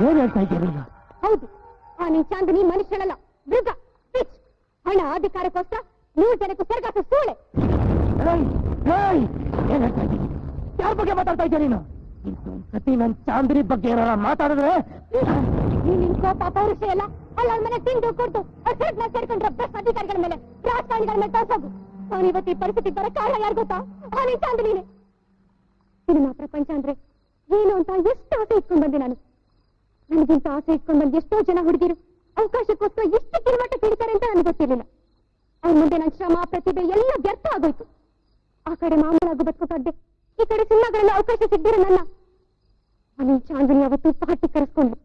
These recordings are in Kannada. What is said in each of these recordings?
ಏನ್ ಹೇಳ್ತಾ ಇದ್ದೀರಿ? ಹೌದು, ಆ ನಿನ್ ಚಾಂದಿನಿ ಮನುಷ್ಯನಲ್ಲ, ಮೃಗ, ಪಿಚ್. ಹಣ ಅಧಿಕಾರಕ್ಕೋಸ್ಕರ 100 ಜನಕ್ಕೂ ಸರ್ಗಾಕ ಸೂಳೆ. ಏನ್ ಹೇಳ್ತಾ ಇದ್ದೀನಿ? ಯಾರ ಬಗ್ಗೆ ಮಾತಾಡ್ತಾ ಇದ್ದೀಯ ನೀನು? ಸತಿ ನನ್ ಚಾಂದಿನಿ ಬಗ್ಗೆ ಏನಾರ ಮಾತಾಡಿದ್ರೆ ನಿನ್ ಕೋಪ ಪೌರುಷ ಎಲ್ಲ ಅಲ್ಲ ಮನೆ ತಿಂದು ಕೊಡ್ತು ಸೇರ್ಕೊಂಡ್ರೆ ಬೆಸ್ಟ್ ಅಧಿಕಾರಿಗಳ ಮೇಲೆ, ರಾಜಕಾರಣಿಗಳ ಮೇಲೆ ತೋರ್ಸೋದು. ನಾನು ಇವತ್ತು ಈ ಪರಿಸ್ಥಿತಿ ಬರೋ ಕಾರಣ ಯಾರು ಗೊತ್ತಾ? ಆ ನಿನ್ ಚಾಂದಿನಿನೇ. ಸಿನಿಮಾ ಪ್ರಪಂಚ ಅಂದ್ರೆ ಏನು ಅಂತ ಎಷ್ಟು ಆಸೆ ಇಟ್ಕೊಂಡ್ ಬಂದೆ ನಾನು. ನನಗಿಂತ ಆಸೆ ಇಟ್ಕೊಂಡ್ ಬಂದು ಎಷ್ಟೋ ಜನ ಹುಡುಗಿರು ಅವಕಾಶಕ್ಕೋಸ್ಕರ ಎಷ್ಟು ಕಿರುಮಟ್ಟ ಕಿಡಿತಾರೆ ಅಂತ ನನಗೆ ಗೊತ್ತಿರಲಿಲ್ಲ. ಅವ್ರ ಮುಂದೆ ನನ್ನ ಶ್ರಮ ಪ್ರತಿಭೆ ಎಲ್ಲ ವ್ಯರ್ಥ ಆಗೋಯ್ತು. ಆ ಕಡೆ ಮಾಮೂಲಾಗಿ ಬದುಕೋಕಾಗ್ದೆ, ಈ ಕಡೆ ಸಿನಿಮಾಗಳಲ್ಲಿ ಅವಕಾಶ ಸಿಗ್ದಿರ ನನ್ನ ನಿನ್ ಚಾಂದಿನಿ ಅವತ್ತು ಪಾರ್ಟಿ ಕರೆಸ್ಕೊಂಡು.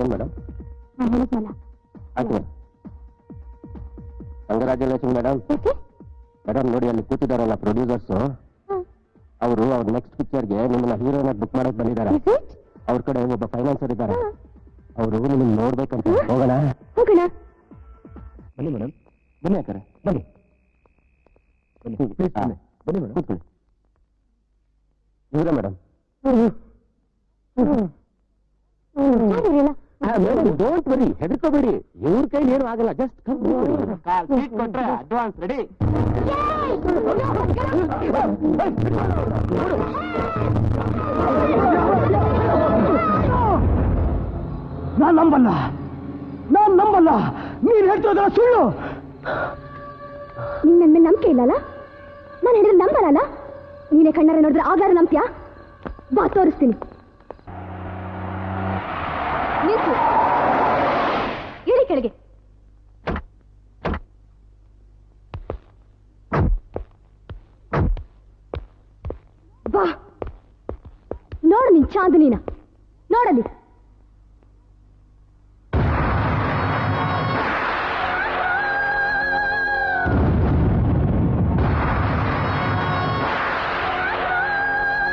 ಏನ್ ಮೇಡಮ್? ನಾನು ಹೇಳಿದ್ನಲ್ಲ. Congratulation madam. ಮೇಡಮ್ ನೋಡಿ, ಅಲ್ಲಿ ಕೂತಿದಾರಲ್ಲ ಪ್ರೊಡ್ಯೂಸರ್ಸ್, ಅವರು ಅವ್ರ ನೆಕ್ಸ್ಟ್ ಪಿಕ್ಚರ್ಗೆ ನಿಮ್ಮನ್ನ ಹೀರೋನ ಬುಕ್ ಮಾಡಕ್ ಬಂದಿದ್ದಾರೆ. ಅವ್ರ ಕಡೆ ಒಬ್ಬ ಫೈನಾನ್ಸರ್ ಇದ್ದಾರೆ, ಅವರು ನಿಮ್ಮನ್ನ ನೋಡ್ಬೇಕಂತ. ಹೋಗೋಣ? ಬನ್ನಿ ಮೇಡಮ್, ಬನ್ನಿ ಅಕ್ಕಾರೆ, ಬನ್ನಿ ಬನ್ನಿ ಮೇಡಮ್, ಕೂತ್ಕೊಳ್ಳಿ. ಇವರೇ ಮೇಡಮ್. ಡೋಂಟ್ ವರಿ, ಹೆದರ್ಕೋಬೇಡಿ, ಇವ್ರ ಕೈಲಿ ಏನು ಆಗಲ್ಲ. ಜಸ್ಟ್ ಕೊಟ್ರೆ ಅಡ್ವಾನ್ಸ್ ರೆಡಿ. ನಾನ್ ನಂಬಲ್ಲ, ನೀನ್ ಹೇಳ್ತಿರೋದಲ್ಲ ಸುಳ್ಳು. ನೀನ್ ನನ್ನ ಮೇಲೆ ನಂಬಿಕೆ ಇಲ್ಲಲ್ಲ? ನಾನು ಹೇಳಿದ್ರೆ ನಂಬಲ್ಲ. ನೀನೇ ಕಣ್ಣಾರೆ ನೋಡಿದ್ರೆ ಆಗಾರ ನಂಬ್ತ್ಯಾ? ಬಾ ತೋರಿಸ್ತೀನಿ. ನಿಲ್ಸು, ಇಳಿ ಕೆಳಗೆ. ಬಾ, ನೋಡು ನಿನ್ ಚಾಂದಿನಿನ, ನೋಡಲಿ.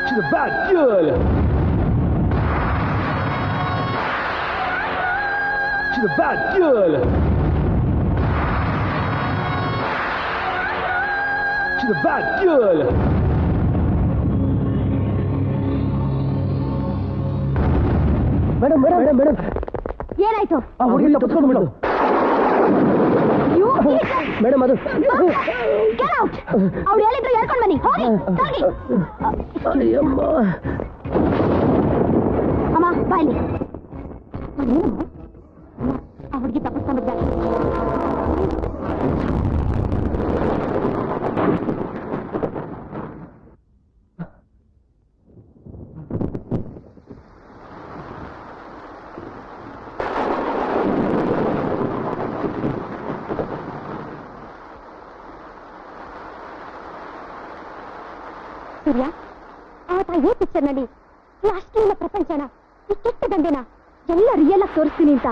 She's a bad girl. She's a bad girl. She's a bad girl. Madam ಏನಾಯ್ತು? ಆ ಹುಡುಗಿ ತಪ್ಪಿಸ್ಕೊಂಡು ಮೇಡಮ್. ಮೇಡಮ್ ಅದು ಅವ್ರು ಹೇಳಿದ್ರು ಹೇಳ್ಕೊಂಡು ಬನ್ನಿ. ಅಮ್ಮ ಬಾಯ್ಲಿ, ಆ ಹುಡುಗಿ ತಪ್ಪಿಸ್ಕೊಂಡಿದ್ದಾರೆ. ಸೂರ್ಯ, ಆತ ಈ ಪಿಕ್ಚರ್ ನಲ್ಲಿ ಈ ಅಶ್ಲೀಲ ಪ್ರಪಂಚನ, ಈ ಕೆಟ್ಟ ದಂಧೆನ ಎಲ್ಲ ರಿಯಲ್ ಆಗಿ ತೋರಿಸ್ತೀನಿ ಅಂತ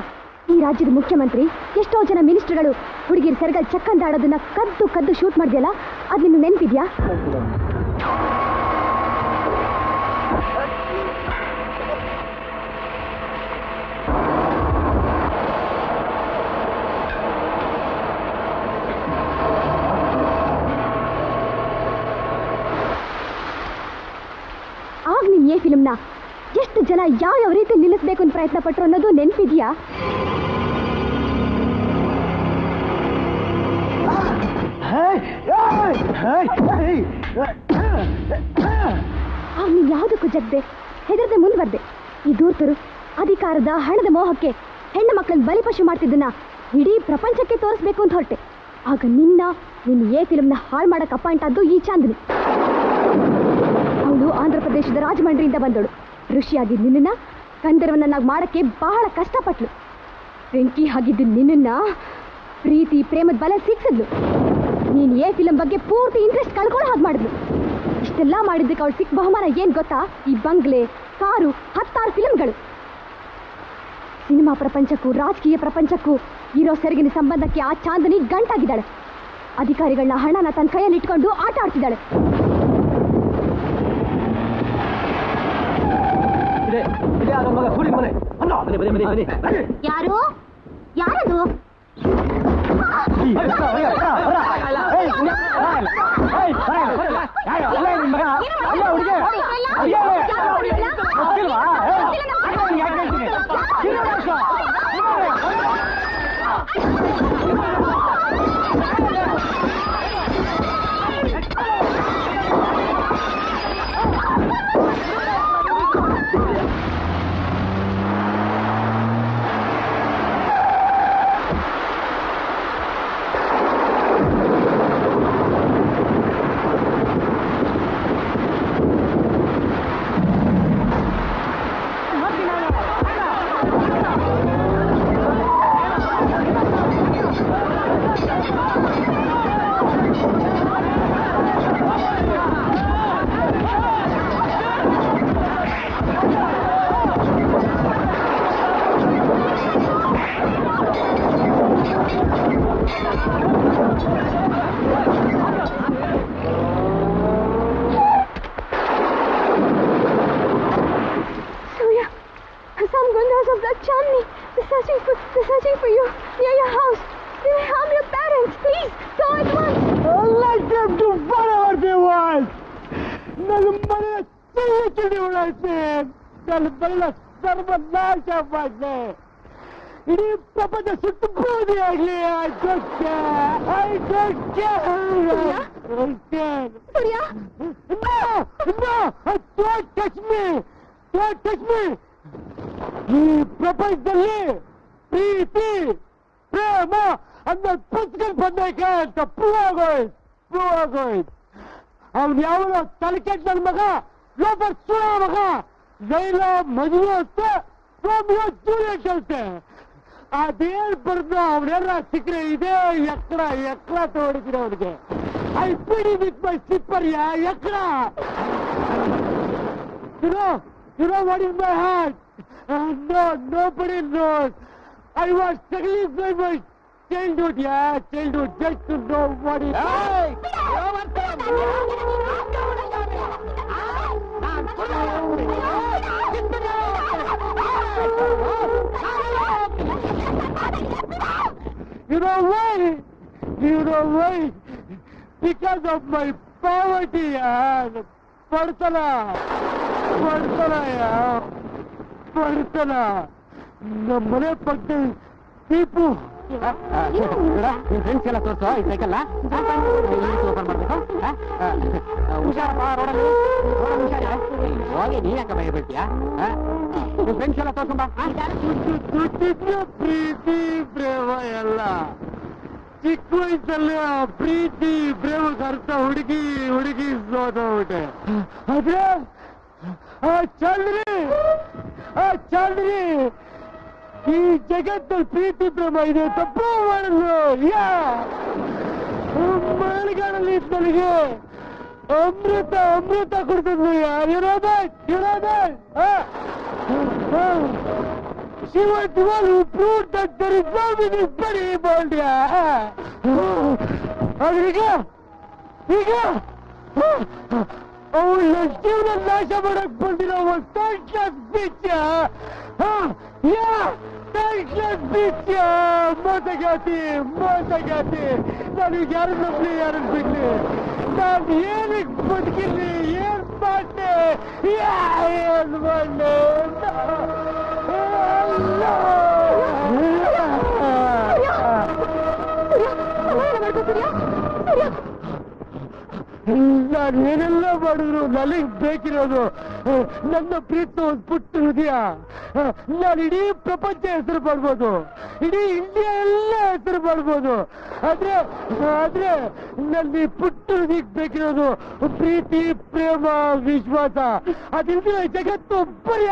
ಈ ರಾಜ್ಯದ ಮುಖ್ಯಮಂತ್ರಿ, ಎಷ್ಟೋ ಜನ ಮಿನಿಸ್ಟರ್ಗಳು ಹುಡುಗಿರ್ ಸೆರಗಲ್ ಚಕ್ಕಂದಾಡೋದನ್ನ ಕದ್ದು ಕದ್ದು ಶೂಟ್ ಮಾಡಿದ್ಯಲ್ಲ, ಅದ್ ನಿನ್ನ ನೆನ್ಪಿದ್ಯಾ? ಆಗ ನೀನ್ ಈ ಫಿಲ್ಮ್ನ ಎಷ್ಟು ಜನ ಯಾವ ರೀತಿ ನಿಲ್ಲಿಸ್ಬೇಕು ಅಂತ ಪ್ರಯತ್ನ ಪಟ್ರು ಅನ್ನೋದು ನೆನ್ಪಿದ್ಯಾ? ಆಗ ನೀನ್ ಯಾವುದಕ್ಕೂ ಜಗ್ದೆ, ಹೆದರದೆ ಮುಂದುವರ್ದೆ. ಈ ದೂರ್ತರು ಅಧಿಕಾರದ ಹಣದ ಮೋಹಕ್ಕೆ ಹೆಣ್ಣು ಮಕ್ಕಳನ್ನ ಬಲಿಪಶು ಮಾಡ್ತಿದ್ದನ್ನ ಇಡೀ ಪ್ರಪಂಚಕ್ಕೆ ತೋರಿಸ್ಬೇಕು ಅಂತ ಹೊರಟೆ. ಆಗ ನಿನ್ನ ಏ ಫಿಲ್ಮ್ನ ಹಾಳು ಮಾಡಕ್ ಅಪಾಯಿಂಟ್ ಆದ್ದು ಈ ಚಾಂದಿನಿ. ಅವಳು ಆಂಧ್ರ ಪ್ರದೇಶದ ರಾಜಮಂಡ್ರಿಯಿಂದ ಬಂದಳು. ಋಷಿಯಾಗಿ ನಿನ್ನ ಗಂಧರ್ವನನ್ನಾಗಿ ಮಾಡಕ್ಕೆ ಬಹಳ ಕಷ್ಟಪಟ್ಲು. ಬೆಂಕಿ ಆಗಿದ್ದು ನಿನ್ನ ಪ್ರೀತಿ ಪ್ರೇಮದ ಬಲ ಸಿಕ್ಸಿದ್ಲು. ನೀನು ಏ ಫಿಲಂ ಬಗ್ಗೆ ಪೂರ್ತಿ ಇಂಟ್ರೆಸ್ಟ್ ಕಳ್ಕೊಳ್ಳೋ ಹಾಗೆ ಮಾಡಿದ್ಲು. ಇಷ್ಟೆಲ್ಲ ಇಷ್ಟೆಲ್ಲ ಮಾಡಿದ್ದಕ್ಕೆ ಅವಳು ಸಿಕ್ಕ ಬಹುಮಾನ ಏನ್ ಗೊತ್ತಾ? ಈ ಬಂಗ್ಲೆ, ಕಾರು, 10 ಫಿಲ್ಮ್ಗಳು. ಸಿನಿಮಾ ಪ್ರಪಂಚಕ್ಕೂ ರಾಜಕೀಯ ಪ್ರಪಂಚಕ್ಕೂ ಇರೋ ಸೆರಗಿನ ಸಂಬಂಧಕ್ಕೆ ಆ ಚಾಂದನಿ ಗಂಟಾಗಿದ್ದಾಳೆ. ಅಧಿಕಾರಿಗಳನ್ನ ಹಣನ ತನ್ನ ಕೈಯಲ್ಲಿ ಇಟ್ಕೊಂಡು ಆಟ ಆಡ್ತಿದ್ದಾಳೆ. ಯಾರು? ಯಾರದು? They're searching for you near your house. They may harm your parents. Please, go at once. Let them do whatever they want. ನನ್ನ ಮನೆಯ ಚೀಟಿ ಉಳಿಸಿ ನನ್ನ ಮನೆಯ ಸರ್ವನಾಶ ಮಾಡಿದೆ. ಇಡೀ ಪ್ರಪಂಚ ಸುಟ್ಟು ಬೂದಿ ಆಗಲಿ. I don't care. Surya? No, don't touch me. ಈ ಪ್ರಪಂಚದಲ್ಲಿ ಪ್ರೀತಿ ಪ್ರೇಮ ಅನ್ನೋ ಪುಸ್ತಕ ಬಂದೈತೆ ಅಂತ ಪ್ರೂವ್ ಆಗೋಯ್ತು. ಅವ್ನು ಯಾವನೋ ತಲೆಕೆಟ್ಟ ನನ್ನ ಮಗ ಲೋಪರ್ ಸುಳ ಮಗ ಲೈಲ ಮದುವೆ ಅಂತ ರೋಮಿಯೋ ಜೂಲಿಯಟ್ ಅಂತೆ. ಅದೇನ್ ಬರ್ದು ಅವನೆಲ್ಲ ಸಿಕ್ಕರೆ ಇದೇ ಎಕ್ಕಡ ತೋಡಿದ್ರೆ ಅವನಿಗೆ. ಐ ಪಿಡಿ ವಿತ್ ಮೈ ಸ್ಲಿಪ್ಪರ್ ಎಕ್ಕಡ. You know what is my heart? No, nobody knows. I was struggling with my childhood, just to know what is... Hey! You know why? Because of my poverty, ಬಡತನ ನಮ್ಮ ಮನೆ ಪಕ್ಕದ ದೀಪು ಫ್ರೆಂಡ್ಸ್ ಎಲ್ಲ ತೋರ್ಸೋ ಈ ಸೈಕಲ್ ಓಪನ್ ಮಾಡ್ಬೇಕು. ಹುಷಾರಪ್ಪ ರೋಡಲ್ಲಿ ಹೋಗಿ ನೀ ಯಾಕೆ ಭಯ ಬೀಳ್ತೀಯಾ? ಫ್ರೆಂಡ್ಸ್ ಎಲ್ಲ ತೋರ್ಸಂಬ. ಪ್ರೀತಿ ಪ್ರೇಮ ಎಲ್ಲ ಚಿಕ್ಕ ವಯಸ್ಸಲ್ಲಿ ಆ ಪ್ರೀತಿ ಪ್ರೇಮಕ್ಕೆ ಅರ್ಥ ಹುಡುಗಿ ಸೋತೋಗ್ಬಿಟ್ಟೆ. ಆದ್ರೆ ಆ ಚಾಂದ್ರಿ ಈ ಜಗತ್ತಲ್ಲಿ ಪ್ರೀತಿ ಪ್ರೇಮ ಇದೆ ತಪ್ಪು ಮಾಡಿದ್ರು. ಮಳೆಗಾಲಲ್ಲಿ ನನಗೆ ಅಮೃತ ಕೊಡ್ತಿದ್ಲು. ಇರೋದೇ She was the one who proved that there is love in his body, Boldia. ಈಗ ಅವಳ ಜೀವನ ನಾಶ ಮಾಡಕ್ ಬಂದಿರೋ ಒಂದು ಥರ್ಡ್ ಕ್ಲಾಸ್ ಬೀಚ್. ಮೋಸಗಾತಿ ನನಗೆ ಯಾರು ನಂಬಲಿ ಯಾರನ್ನು ಬಿಡ್ಲಿ? ನಾನು ಏನಕ್ಕೆ ಬದುಕಿರ್ಲಿ? ಏನ್ ಮಾಡ್ದೆ? ಏನ್ ಮಾಡ್ದೆ? ನಾನೇನೆಲ್ಲ ಮಾಡಿದ್ರು ನನಗೆ ಬೇಕಿರೋದು ನನ್ನ ಪ್ರೀತಿ ಒಂದು ಪುಟ್ಟ ಹೃದಯ. ನಾನು ಇಡೀ ಪ್ರಪಂಚ ಹೆಸರು ಮಾಡ್ಬೋದು, ಇಡೀ ಇಂಡಿಯಾ ಎಲ್ಲ ಹೆಸರು ಮಾಡ್ಬೋದು. ಆದ್ರೆ ನನ್ನ ಈ ಪುಟ್ಟ ಹೃದಯಕ್ಕೆ ಬೇಕಿರೋದು ಪ್ರೀತಿ ಪ್ರೇಮ ವಿಶ್ವಾಸ. ಅದಿಲ್ದಿರ ಜಗತ್ತು ಬರೀ